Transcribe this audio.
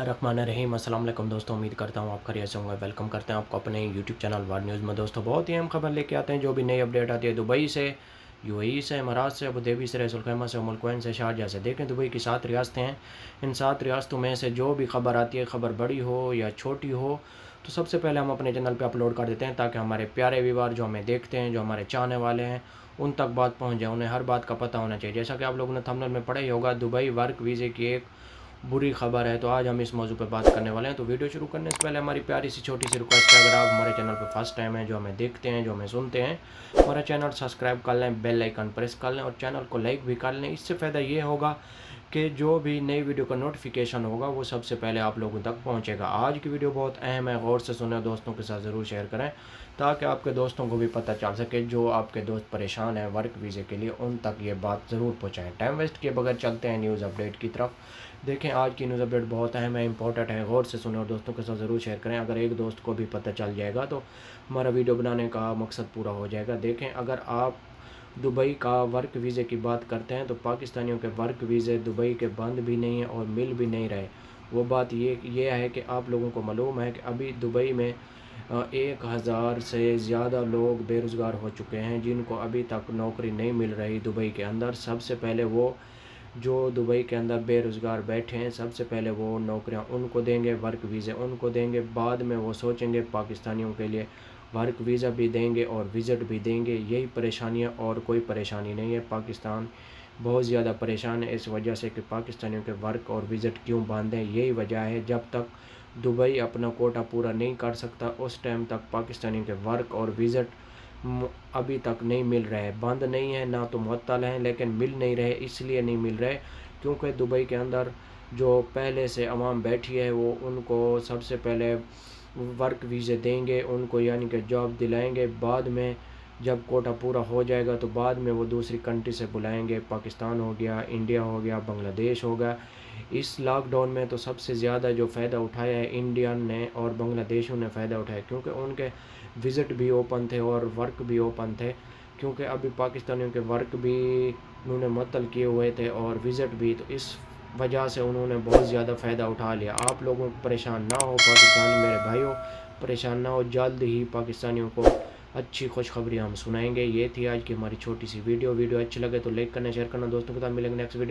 बिस्मिल्लाहिर्रहमानिर्रहीम। अस्सलाम वालेकुम दोस्तों, उम्मीद करता हूँ आप खैरियत से होंगे। वेलकम करते हैं आपको अपने यूट्यूब चैनल वार न्यूज़ में। दोस्तों बहुत ही अहम खबर लेके आते हैं। जो भी नई अपडेट आती है दुबई से, यूएई से, इमारात से, अबूधाबी से, रसूलखैमा से, मुल्कों से, शारजाह से। देखें दुबई की 7 रियासतें हैं। इन 7 रियासतों में से जो भी खबर आती है, खबर बड़ी हो या छोटी हो, तो सबसे पहले हम अपने चैनल पर अपलोड कर देते हैं ताकि हमारे प्यारे व्यूअर जो हमें देखते हैं, जो हमारे चाहने वाले हैं, उन तक बात पहुंच जाए, उन्हें हर बात का पता होना चाहिए। जैसा कि आप लोगों ने थंबनेल में पढ़ा ही होगा, दुबई वर्क वीज़े की एक बुरी खबर है। तो आज हम इस मौजू पर बात करने वाले हैं। तो वीडियो शुरू करने से पहले हमारी प्यारी सी छोटी सी रिक्वेस्ट है, अगर आप हमारे चैनल पर फर्स्ट टाइम हैं, जो हमें देखते हैं, जो हमें सुनते हैं, हमारा चैनल सब्सक्राइब कर लें, बेल आइकन प्रेस कर लें और चैनल को लाइक भी कर लें। इससे फ़ायदा ये होगा कि जो भी नई वीडियो का नोटिफिकेशन होगा वो सबसे पहले आप लोगों तक पहुंचेगा। आज की वीडियो बहुत अहम है, गौर से सुने, दोस्तों के साथ ज़रूर शेयर करें ताकि आपके दोस्तों को भी पता चल सके। जो आपके दोस्त परेशान हैं वर्क वीज़े के लिए, उन तक ये बात ज़रूर पहुँचाएँ। टाइम वेस्ट किए बगैर चलते हैं न्यूज़ अपडेट की तरफ। देखें आज की न्यूज़ अपडेट बहुत अहम है, इंपॉर्टेंट है, गौर से सुने और दोस्तों के साथ ज़रूर शेयर करें। अगर एक दोस्त को भी पता चल जाएगा तो हमारा वीडियो बनाने का मकसद पूरा हो जाएगा। देखें अगर आप दुबई का वर्क वीज़े की बात करते हैं तो पाकिस्तानियों के वर्क वीज़े दुबई के बंद भी नहीं हैं और मिल भी नहीं रहे। वो बात ये है कि आप लोगों को मालूम है कि अभी दुबई में 1000 से ज़्यादा लोग बेरोज़गार हो चुके हैं जिनको अभी तक नौकरी नहीं मिल रही दुबई के अंदर। सबसे पहले वो जो दुबई के अंदर बेरोज़गार बैठे हैं, सबसे पहले वो नौकरियां उनको देंगे, वर्क वीज़े उनको देंगे। बाद में वो सोचेंगे पाकिस्तानियों के लिए वर्क वीज़ा भी देंगे और विज़िट भी देंगे। यही परेशानियां, और कोई परेशानी नहीं है। पाकिस्तान बहुत ज़्यादा परेशान है इस वजह से कि पाकिस्तानियों के वर्क और विज़िट क्यों बंद हैं। यही वजह है, जब तक दुबई अपना कोटा पूरा नहीं कर सकता उस टाइम तक पाकिस्तानियों के वर्क और विज़िट अभी तक नहीं मिल रहे। बंद नहीं है, ना तो मुअत्तल हैं, लेकिन मिल नहीं रहे। इसलिए नहीं मिल रहे क्योंकि दुबई के अंदर जो पहले से अवाम बैठी है वो उनको सबसे पहले वर्क वीज़े देंगे उनको, यानी कि जॉब दिलाएंगे। बाद में जब कोटा पूरा हो जाएगा तो बाद में वो दूसरी कंट्री से बुलाएंगे। पाकिस्तान हो गया, इंडिया हो गया, बांग्लादेश हो गया। इस लॉकडाउन में तो सबसे ज़्यादा जो फ़ायदा उठाया है इंडियन ने और बांग्लादेशियों ने फ़ायदा उठाया, क्योंकि उनके विज़िट भी ओपन थे और वर्क भी ओपन थे। क्योंकि अभी पाकिस्तानियों के वर्क भी उन्होंने मुअत्तल किए हुए थे और विज़िट भी, तो इस वजह से उन्होंने बहुत ज़्यादा फ़ायदा उठा लिया। आप लोगों को परेशान ना हो, पाकिस्तानी मेरे भाइयों परेशान ना हो। जल्द ही पाकिस्तानियों को अच्छी खुशखबरी हम सुनाएंगे। ये थी आज की हमारी छोटी सी वीडियो। अच्छी लगे तो लाइक करना, शेयर करना, दोस्तों के साथ मिलेंगे नेक्स्ट वीडियो में।